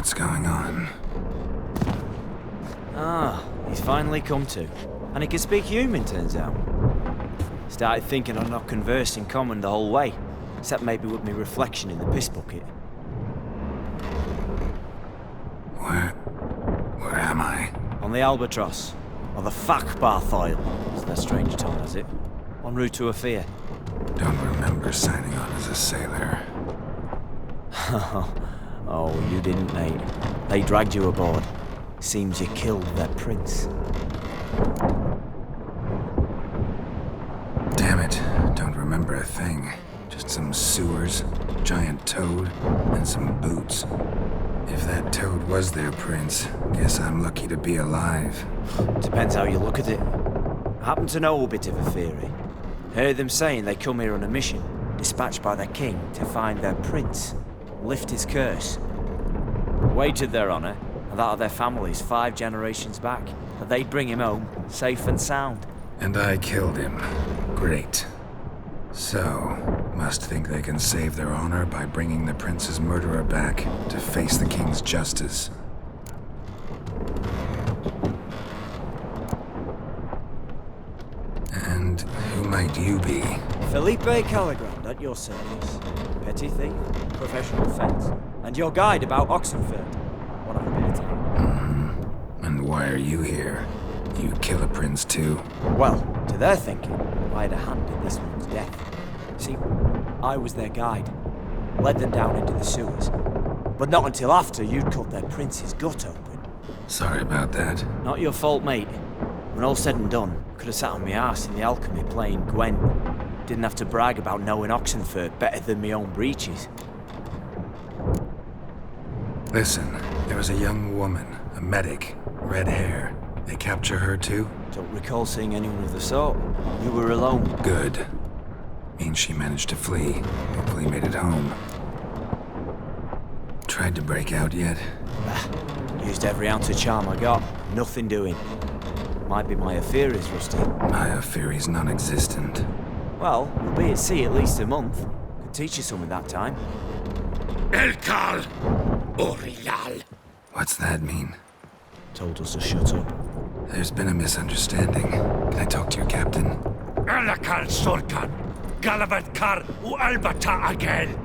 What's going on? Ah, he's finally come to. And he can speak human, turns out. Started thinking I'd not conversed in common the whole way, except maybe with me reflection in the piss bucket. Where am I? On the Albatross, or the Fakbarthoil, as their strange tongue has it. En route to Afia. Don't remember signing on as a sailor. Oh, you didn't, mate. They dragged you aboard. Seems you killed their prince. Damn it, don't remember a thing. Just some sewers, giant toad, and some boots. If that toad was their prince, guess I'm lucky to be alive. Depends how you look at it. I happen to know a bit of a theory. Heard them saying they come here on a mission, dispatched by their king to find their prince, lift his curse. Wagered their honor, and that of their families 5 generations back, that they'd bring him home, safe and sound. And I killed him. Great. So, must think they can save their honor by bringing the prince's murderer back to face the king's justice. And who might you be? Felipe Caligrand at your service. Petty thief, professional fence, and your guide about Oxenford. What have a bit of time. And why are you here? You kill a prince too? Well, to their thinking, I had a hand in this one's death. See, I was their guide. Led them down into the sewers. But not until after you'd cut their prince's gut open. Sorry about that. Not your fault, mate. When all said and done, I could have sat on my arse in the alchemy playing Gwent. Didn't have to brag about knowing Oxenford better than my own breeches. Listen, there was a young woman, a medic, red hair. They capture her too? Don't recall seeing anyone of the sort. You were alone. Good. Means she managed to flee. Hopefully made it home. Tried to break out yet? Used every ounce of charm I got. Nothing doing. Might be my Aetheri's rusty. My Aetheri's non-existent. Well, we'll be at sea at least a month. Could teach you something that time. Elkal Orial. What's that mean? Told us to shut up. There's been a misunderstanding. Can I talk to your captain? Elkal Sorkan. Galavat Kar U Albata again.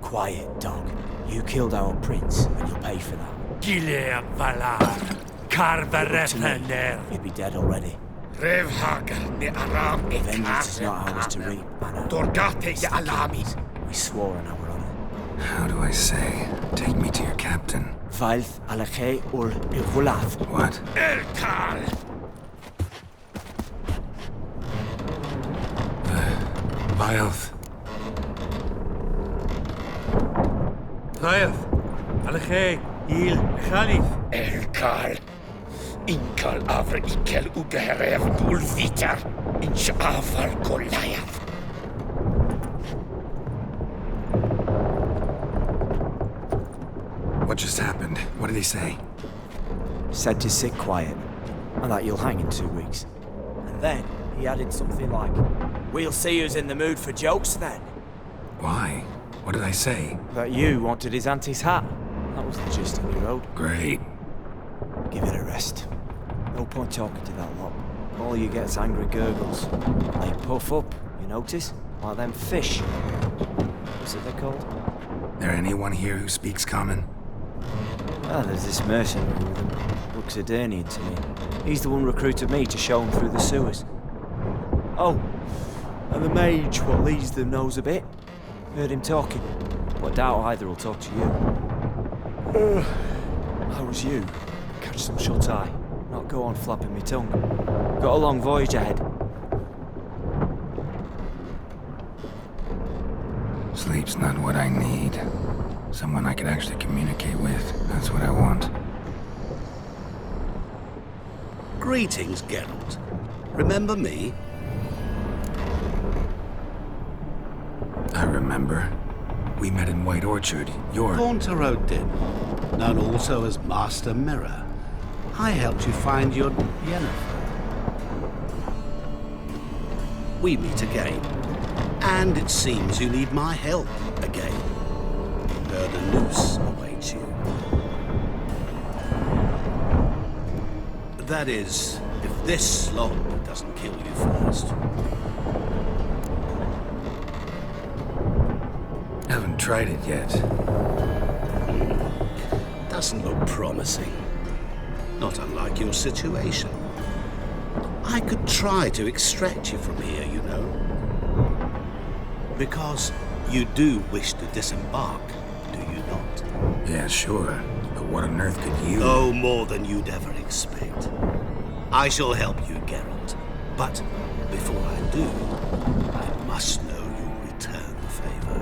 Quiet, dog. You killed our prince, and you'll pay for that. Gilea Valar. Karvarefaner. You'd be dead already. Revhaga ne Aram Vengeance is not ours to reap, Anna. Dorgate ya Alami. We swore on our honor. How do I say? Take me to your captain. Vailth Alache ur Irhulath. What? Elkal. Vilth. Vilth. Alache. Il Khalif. Elkal. Inkal Avra Ikel Ugerev Ulvitar. Inch Aval Goliath. What just happened? What did he say? Said to sit quiet, and that you'll hang in 2 weeks. And then he added something like, "We'll see who's in the mood for jokes then." Why? What did I say? That you wanted his auntie's hat. That was the gist of me road. Great. Give it a rest. No point talking to that lot. All you get is angry gurgles. They puff up, you notice? Like them fish. What's it they're called? There anyone here who speaks common? Ah, there's this mercenary with him. Looks Adernian to me. He's the one recruited me to show him through the sewers. Oh, and the mage what leads them knows a bit. Heard him talking, but I doubt either will talk to you. How was you? Catch some shut-eye. Not go on flapping me tongue. Got a long voyage ahead. Sleep's not what I need. Someone I could actually communicate with. That's what I want. Greetings, Geralt. Remember me? I remember. We met in White Orchard. You're... Haunter Odin, known also as Master Mirror. I helped you find your Yennefer. We meet again. And it seems you need my help again. heard a noose awaits you. That is, if this slog doesn't kill you first. Haven't tried it yet. Doesn't look promising. Not unlike your situation. I could try to extract you from here, you know. Because you do wish to disembark, do you not? Yeah, sure. But what on earth could you... Oh, more than you'd ever expect. I shall help you, Geralt. But before I do, I must know you'll return the favor.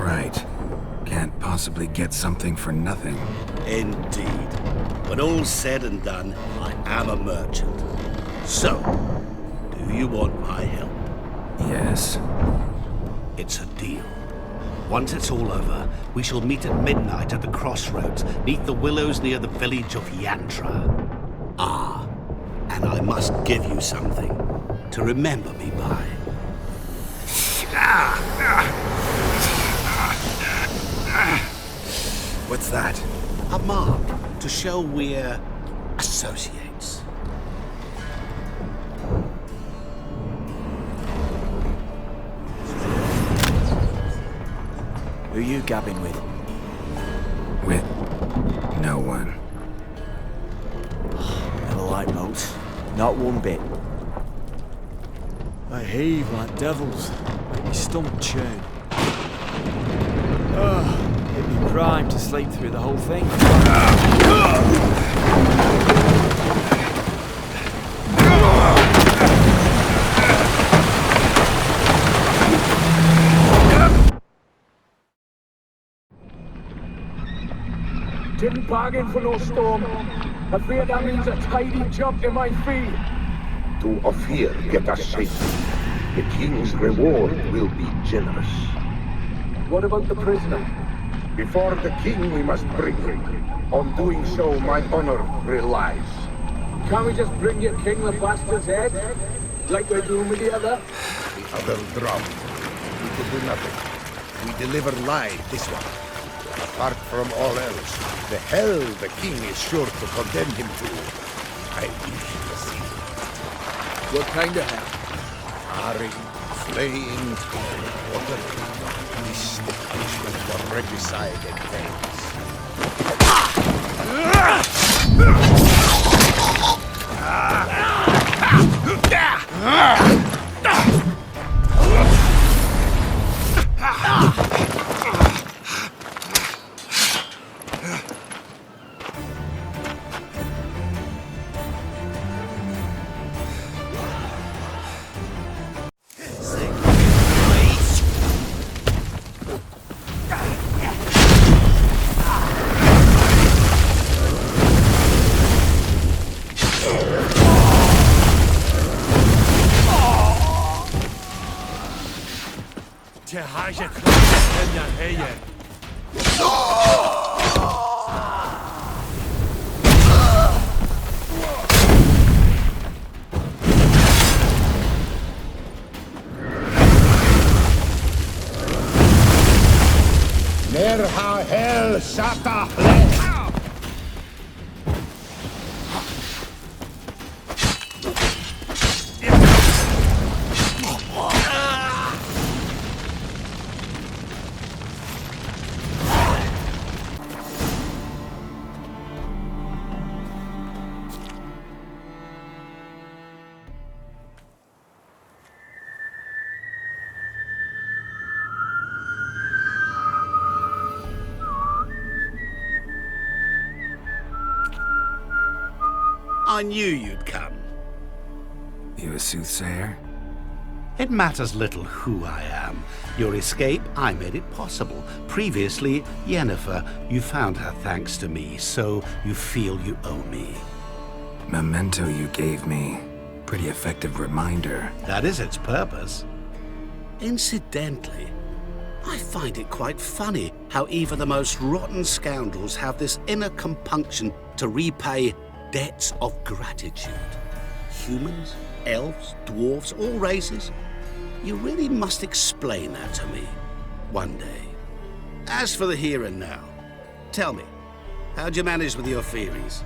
Right. Can't possibly get something for nothing. Indeed. When all's said and done, I am a merchant. So, do you want my help? Yes. It's a deal. Once it's all over, we shall meet at midnight at the crossroads, neath the willows near the village of Yantra. Ah, and I must give you something to remember me by. What's that? A mark to show we're associates. Who you gabbing with? With no one. Never liked boats. Not one bit. They heave like devils. Make me stomach churn. It'd be prime to sleep through the whole thing. Didn't bargain for no storm. I fear that means a tidy jump in my fee. To Ophir get us safely. The king's reward will be generous. What about the prisoner? Before the king we must bring him. On doing so, my honor relies. Can't we just bring your king the bastard's head? Like we're doing with the other? The other drowned. We can do nothing. We deliver live this one. Apart from all else, the hell the king is sure to condemn him to. I wish to see. What kind of hell? Harring, flaying, water. This is the punishment for regicide and Nerha hell Sata I knew you'd come. You a soothsayer? It matters little who I am. Your escape, I made it possible. Previously, Yennefer, you found her thanks to me, so you feel you owe me. Memento you gave me. Pretty effective reminder. That is its purpose. Incidentally, I find it quite funny how even the most rotten scoundrels have this inner compunction to repay debts of gratitude. Humans, elves, dwarves, all races. You really must explain that to me one day. As for the here and now, tell me, how'd you manage with your theories?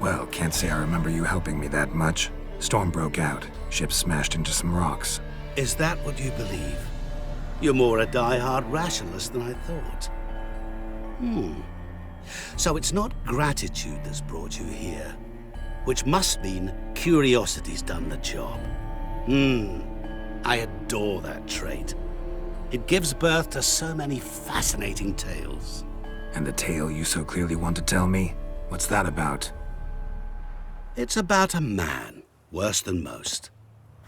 Well, can't say I remember you helping me that much. Storm broke out. Ship smashed into some rocks. Is that what you believe? You're more a die-hard rationalist than I thought. So it's not gratitude that's brought you here, which must mean curiosity's done the job. I adore that trait. It gives birth to so many fascinating tales. And the tale you so clearly want to tell me? What's that about? It's about a man, worse than most.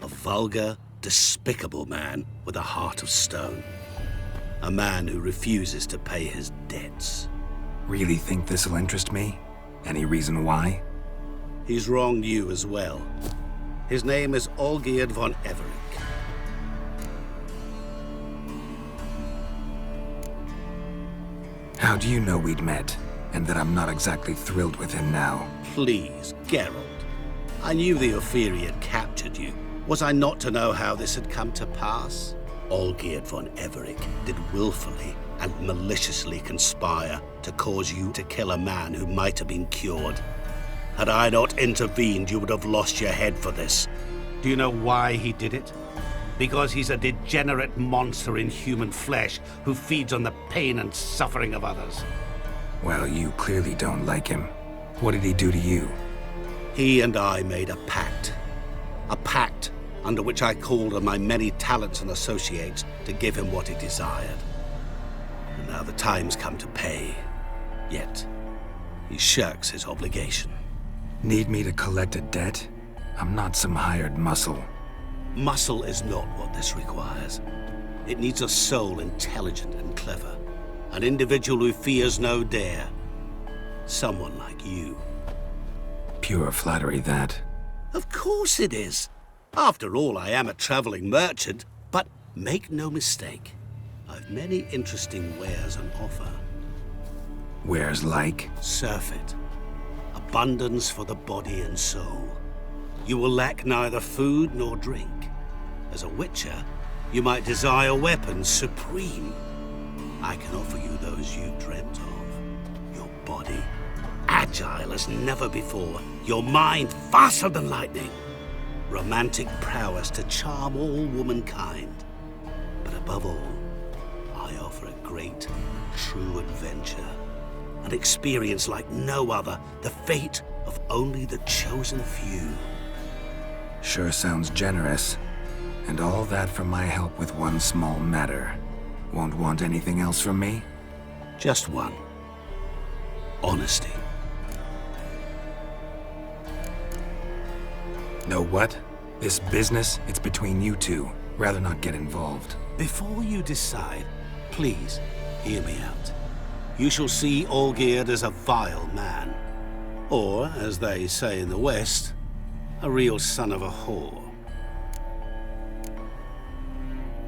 A vulgar, despicable man with a heart of stone. A man who refuses to pay his debts. Really think this'll interest me? Any reason why? He's wronged you as well. His name is Olgierd von Everec. How do you know we'd met, and that I'm not exactly thrilled with him now? Please, Geralt. I knew the Ophiri had captured you. Was I not to know how this had come to pass? Olgierd von Everec did willfully and maliciously conspire to cause you to kill a man who might have been cured. Had I not intervened, you would have lost your head for this. Do you know why he did it? Because he's a degenerate monster in human flesh who feeds on the pain and suffering of others. Well, you clearly don't like him. What did he do to you? He and I made a pact. A pact under which I called on my many talents and associates to give him what he desired. And now the time's come to pay. Yet, he shirks his obligation. Need me to collect a debt? I'm not some hired muscle. Muscle is not what this requires. It needs a soul intelligent and clever. An individual who fears no dare. Someone like you. Pure flattery, that. Of course it is. After all, I am a traveling merchant. But make no mistake, I've many interesting wares on offer. Wares like? Surfeit. Abundance for the body and soul. You will lack neither food nor drink. As a witcher, you might desire weapons supreme. I can offer you those you dreamt of. Your body, agile as never before. Your mind, faster than lightning. Romantic prowess to charm all womankind. But above all, I offer a great, true adventure. An experience like no other, the fate of only the chosen few. Sure sounds generous. And all that for my help with one small matter. Won't want anything else from me? Just one. Honesty. Know what? This business, it's between you two. Rather not get involved. Before you decide, please hear me out. You shall see Olgierd as a vile man. Or, as they say in the West, a real son of a whore.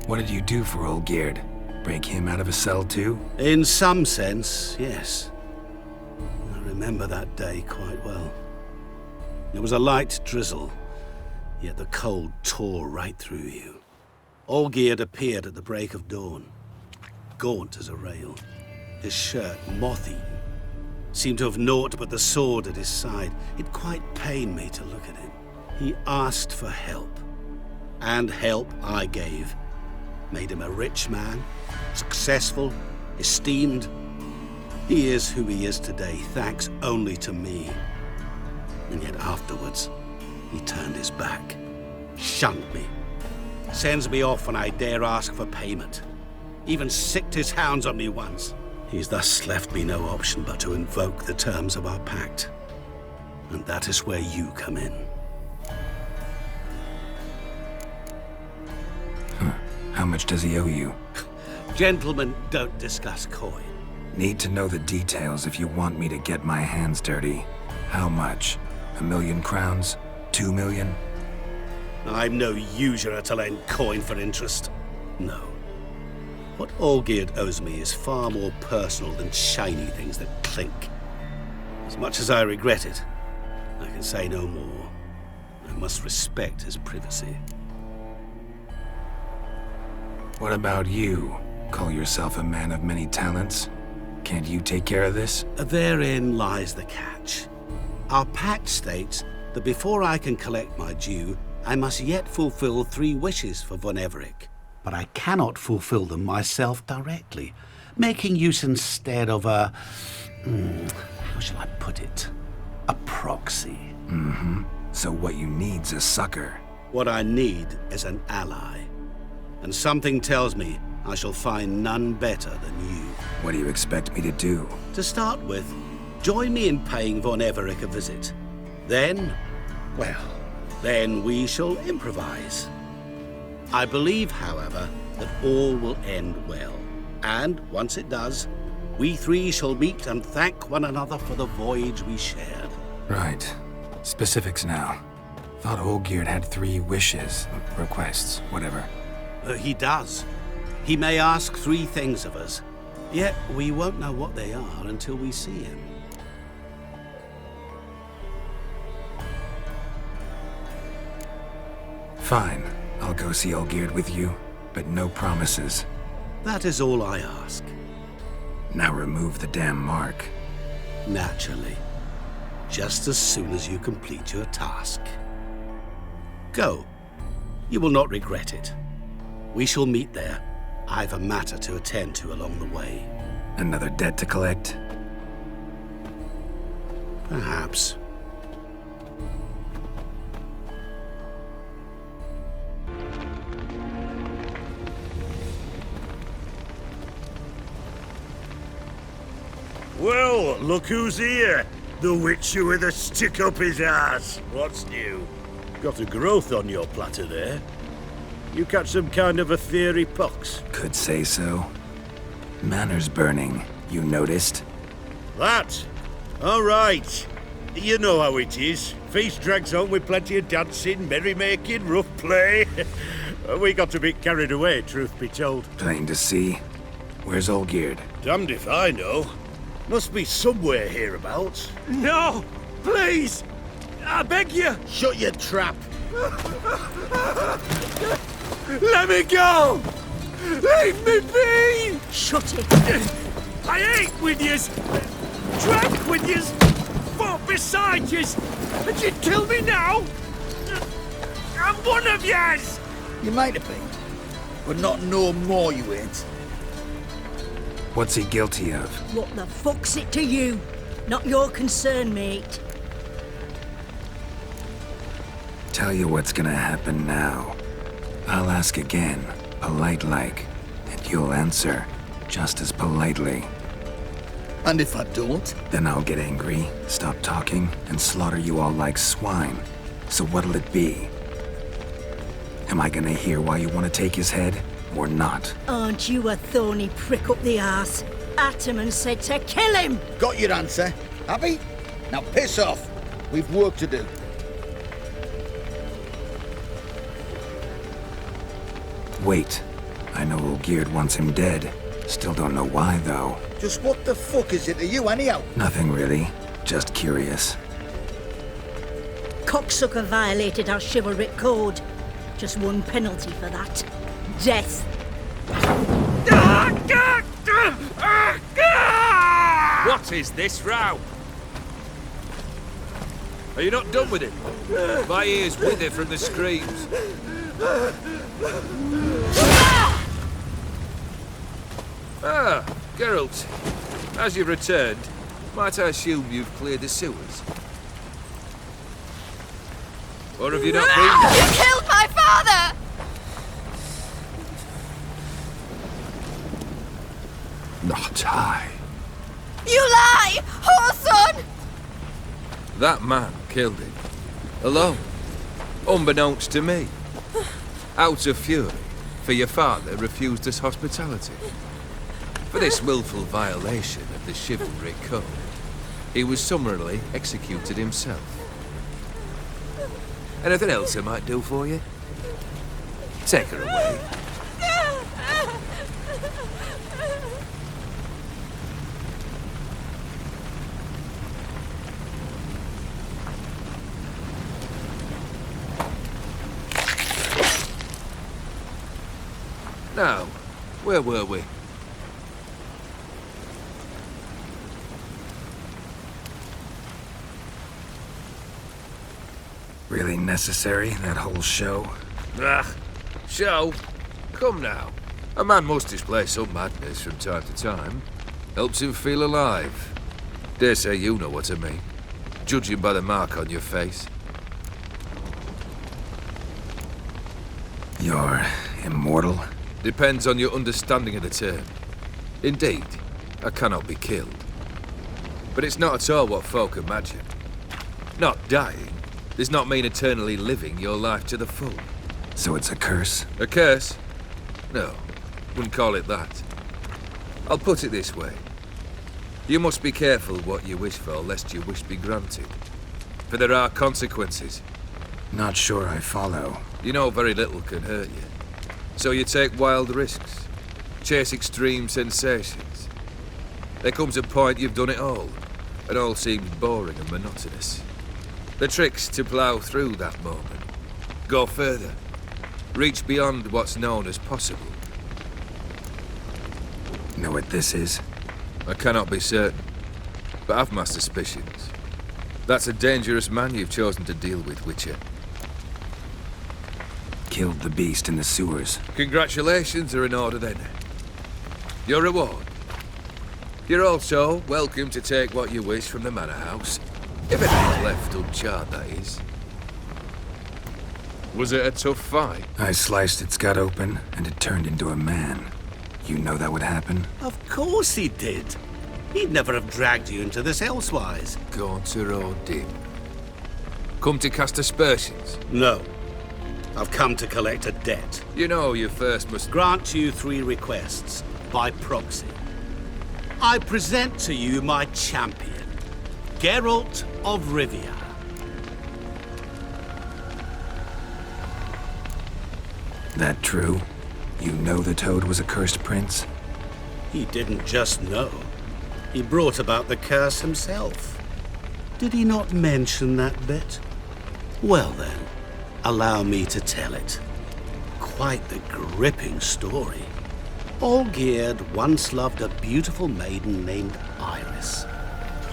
What did you do for Olgierd? Break him out of a cell too? In some sense, yes. I remember that day quite well. There was a light drizzle, yet the cold tore right through you. Olgierd appeared at the break of dawn, gaunt as a rail, his shirt moth-eaten. Seemed to have naught but the sword at his side. It quite pained me to look at him. He asked for help, and help I gave. Made him a rich man, successful, esteemed. He is who he is today, thanks only to me. And yet afterwards, he turned his back, shunned me, sends me off when I dare ask for payment. Even sicked his hounds on me once. He's thus left me no option but to invoke the terms of our pact. And that is where you come in. How much does he owe you? Gentlemen don't discuss coin. Need to know the details if you want me to get my hands dirty. How much? 1,000,000 crowns? 2 million? I'm no usurer to lend coin for interest. No. What Olgierd owes me is far more personal than shiny things that clink. As much as I regret it, I can say no more. I must respect his privacy. What about you? Call yourself a man of many talents? Can't you take care of this? Therein lies the catch. Our pact states that before I can collect my due, I must yet fulfill 3 wishes for Von Everich. But I cannot fulfill them myself directly, making use instead of a... how shall I put it? A proxy. So what you need's a sucker. What I need is an ally. And something tells me I shall find none better than you. What do you expect me to do? To start with, join me in paying Von Everich a visit. Then, well, then we shall improvise. I believe, however, that all will end well. And once it does, we 3 shall meet and thank one another for the voyage we shared. Right. Specifics now. Thought Olgierd had 3 wishes, requests, whatever. He does. He may ask 3 things of us, yet we won't know what they are until we see him. Fine. I'll go see Olgierd with you, but no promises. That is all I ask. Now remove the damn mark. Naturally. Just as soon as you complete your task. Go. You will not regret it. We shall meet there. I've a matter to attend to along the way. Another debt to collect? Perhaps. Well, look who's here. The witcher with a stick up his ass. What's new? Got a growth on your platter there. You catch some kind of a theory pox? Could say so. Manor's burning. You noticed? That? All right. You know how it is. Feast drags on with plenty of dancing, merrymaking, rough play. We got a bit carried away, truth be told. Plain to see. Where's Olgierd? Damned if I know. Must be somewhere hereabouts. No! Please! I beg you! Shut your trap! Let me go! Leave me be! Shut it! I ate with yous! Drank with yous! Fought beside yous! And you'd kill me now? I'm one of yous! You might have been, but not no more you ain't. What's he guilty of? What the fuck's it to you? Not your concern, mate. Tell you what's gonna happen now. I'll ask again, polite-like, and you'll answer just as politely. And if I don't? Then I'll get angry, stop talking, and slaughter you all like swine. So what'll it be? Am I gonna hear why you want to take his head, or not? Aren't you a thorny prick up the arse? Ataman said to kill him! Got your answer. Happy? Now piss off. We've work to do. Wait. I know Olgierd wants him dead. Still don't know why, though. Just what the fuck is it to you anyhow? Nothing really. Just curious. Cocksucker violated our chivalric code. Just one penalty for that. Death. What is this row? Are you not done with it? My ears wither from the screams. Ah, Geralt. As you've returned, might I assume you've cleared the sewers? Or have you not been... You killed my father! Not I. You lie! Whoreson! That man killed him. Alone. Unbeknownst to me. Out of fury, for your father refused us hospitality. For this willful violation of the chivalry code, he was summarily executed himself. Anything else I might do for you? Take her away. Now, where were we? Really necessary, that whole show? Ah, show? Come now. A man must display some madness from time to time. Helps him feel alive. Dare say you know what I mean. Judging by the mark on your face. You're immortal? Depends on your understanding of the term. Indeed, I cannot be killed. But it's not at all what folk imagine. Not dying does not mean eternally living your life to the full. So it's a curse? A curse? No, wouldn't call it that. I'll put it this way. You must be careful what you wish for, lest your wish be granted. For there are consequences. Not sure I follow. You know very little can hurt you. So you take wild risks. Chase extreme sensations. There comes a point you've done it all seems boring and monotonous. The trick's to plough through that moment. Go further. Reach beyond what's known as possible. Know what this is? I cannot be certain, but I've my suspicions. That's a dangerous man you've chosen to deal with, Witcher. Killed the beast in the sewers. Congratulations are in order then. Your reward. You're also welcome to take what you wish from the manor house. If anything's left uncharred, that is. Was it a tough fight? I sliced its gut open, and it turned into a man. You know that would happen? Of course he did. He'd never have dragged you into this elsewise. Gaunter or dim. Come to cast aspersions? No. I've come to collect a debt. You know you first must... Grant you 3 requests, by proxy. I present to you my champion, Geralt of Rivia. That true? You know the Toad was a cursed prince? He didn't just know. He brought about the curse himself. Did he not mention that bit? Well then, allow me to tell it. Quite the gripping story. Olgierd once loved a beautiful maiden named Iris.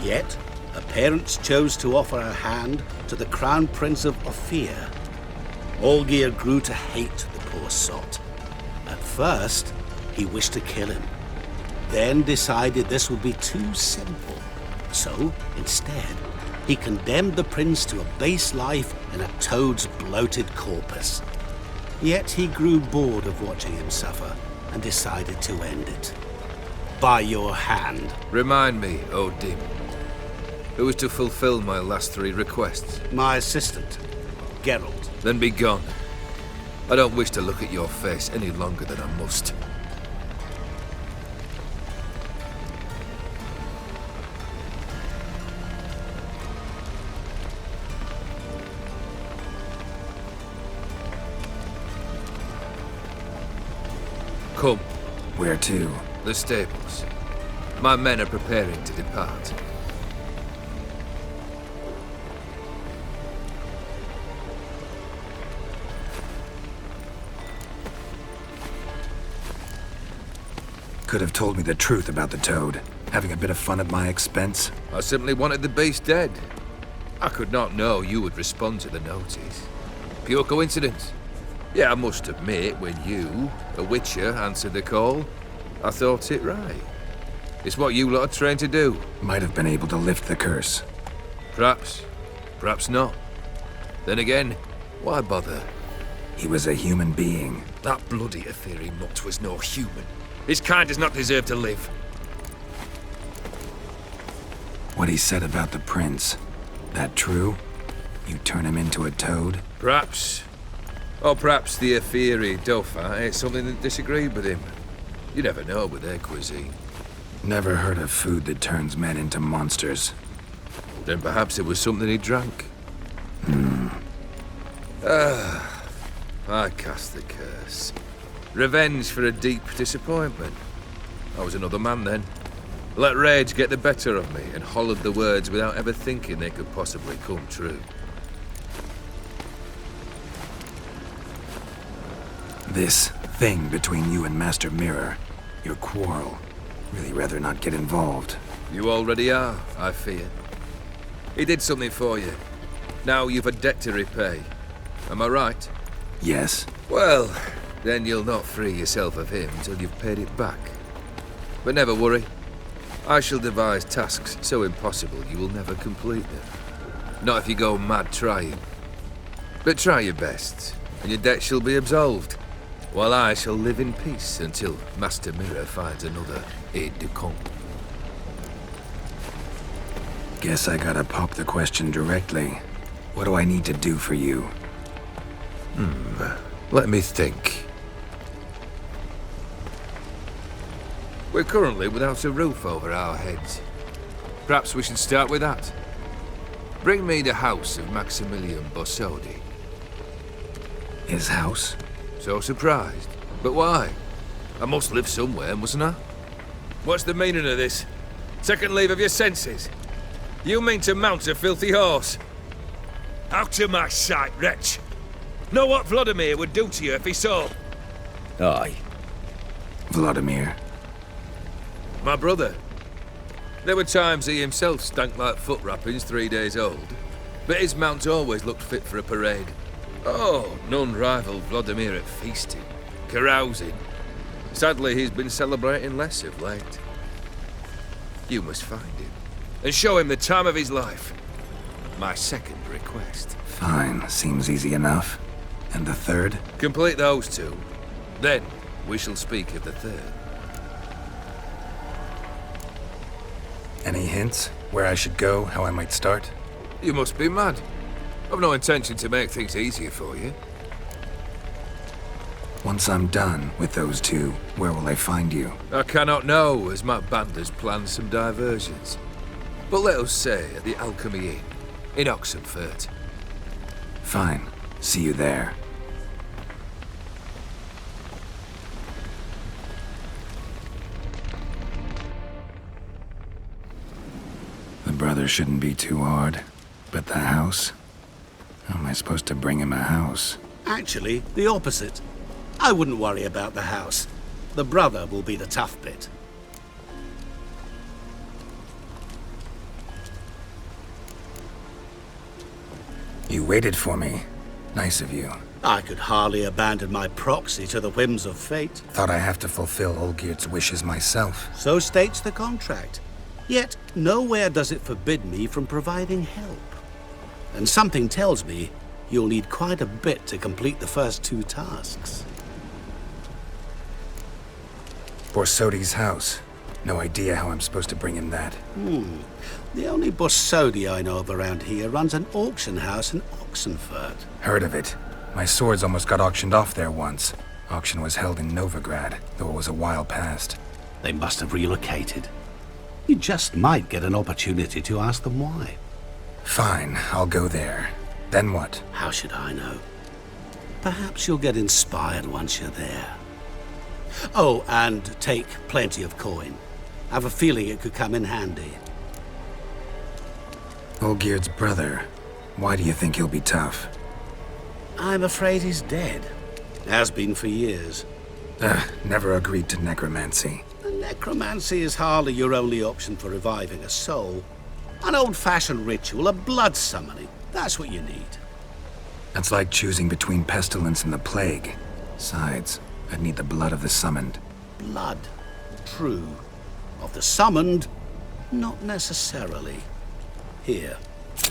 Yet, her parents chose to offer her hand to the Crown Prince of Ophir. Olgierd grew to hate the poor sot. At first, he wished to kill him. Then decided this would be too simple. So, instead, he condemned the prince to a base life in a toad's bloated corpus. Yet he grew bored of watching him suffer and decided to end it. By your hand. Remind me, Dim. Who is to fulfill my last 3 requests? My assistant, Geralt. Then be gone. I don't wish to look at your face any longer than I must. Come. Where to? The stables. My men are preparing to depart. Could have told me the truth about the Toad. Having a bit of fun at my expense. I simply wanted the beast dead. I could not know you would respond to the notice. Pure coincidence. Yeah, I must admit, when you, a Witcher, answered the call, I thought it right. It's what you lot are trained to do. Might have been able to lift the curse. Perhaps. Perhaps not. Then again, why bother? He was a human being. That bloody Ethereal mutt was no human. His kind does not deserve to live. What he said about the prince, that true? You turn him into a toad? Perhaps. Or perhaps the Ethereal Dauphin ate something that disagreed with him. You never know with their cuisine. Never heard of food that turns men into monsters. Then perhaps it was something he drank. I cast the curse. Revenge for a deep disappointment. I was another man then. Let rage get the better of me and hollered the words without ever thinking they could possibly come true. This thing between you and Master Mirror, your quarrel. Really rather not get involved. You already are, I fear. He did something for you. Now you've a debt to repay. Am I right? Yes. Well, then you'll not free yourself of him till you've paid it back. But never worry. I shall devise tasks so impossible you will never complete them. Not if you go mad trying. But try your best, and your debt shall be absolved, while I shall live in peace until Master Mirror finds another aide-de-camp. Guess I gotta pop the question directly. What do I need to do for you? Let me think. We're currently without a roof over our heads. Perhaps we should start with that. Bring me the house of Maximilian Bossodi. His house? So surprised. But why? I must live somewhere, mustn't I? What's the meaning of this? Second leave of your senses? You mean to mount a filthy horse? Out of my sight, wretch! Know what Vladimir would do to you if he saw? Aye. Vladimir. My brother. There were times he himself stank like foot wrappings 3 days old, but his mount always looked fit for a parade. Oh, none rivaled Vladimir at feasting, carousing. Sadly, he's been celebrating less of late. You must find him, and show him the time of his life. My second request. Fine, seems easy enough. And the third? Complete those two. Then, we shall speak of the third. Any hints? Where I should go, how I might start? You must be mad. I've no intention to make things easier for you. Once I'm done with those two, where will I find you? I cannot know, as my band has planned some diversions. But let us say at the Alchemy Inn, in Oxenfurt. Fine. See you there. The brother shouldn't be too hard. But the house? How am I supposed to bring him a house? Actually, the opposite. I wouldn't worry about the house. The brother will be the tough bit. You waited for me. Nice of you. I could hardly abandon my proxy to the whims of fate. Thought I have to fulfill Olgierd's wishes myself. So states the contract. Yet, nowhere does it forbid me from providing help. And something tells me you'll need quite a bit to complete the first two tasks. Borsodi's house. No idea how I'm supposed to bring him that. The only Borsodi I know of around here runs an auction house in Oxenfurt. Heard of it. My swords almost got auctioned off there once. Auction was held in Novigrad, though it was a while past. They must have relocated. You just might get an opportunity to ask them why. Fine, I'll go there. Then what? How should I know? Perhaps you'll get inspired once you're there. Oh, and take plenty of coin. I have a feeling it could come in handy. Olgierd's brother. Why do you think he'll be tough? I'm afraid he's dead. Has been for years. Never agreed to necromancy. Necromancy is hardly your only option for reviving a soul. An old-fashioned ritual, a blood summoning. That's what you need. That's like choosing between pestilence and the plague. Besides, I'd need the blood of the summoned. Blood. True. Of the summoned, not necessarily. Here.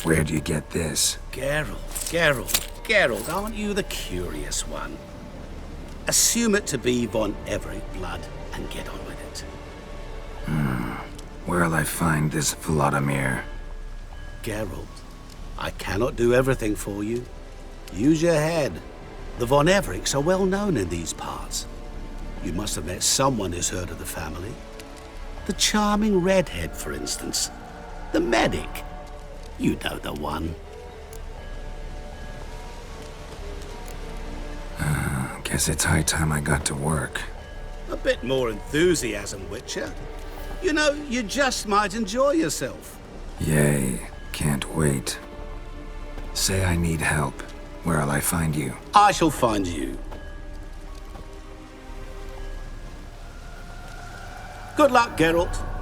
Where do you get this? Geralt, aren't you the curious one? Assume it to be von Everett blood and get on with it. Where'll I find this Vladimir? Geralt, I cannot do everything for you. Use your head. The von Evericks are well known in these parts. You must have met someone who's heard of the family. The charming redhead, for instance. The medic. You know the one. Guess it's high time I got to work. A bit more enthusiasm, Witcher. You know, you just might enjoy yourself. Yay. Can't wait. Say I need help. Where'll I find you? I shall find you. Good luck, Geralt.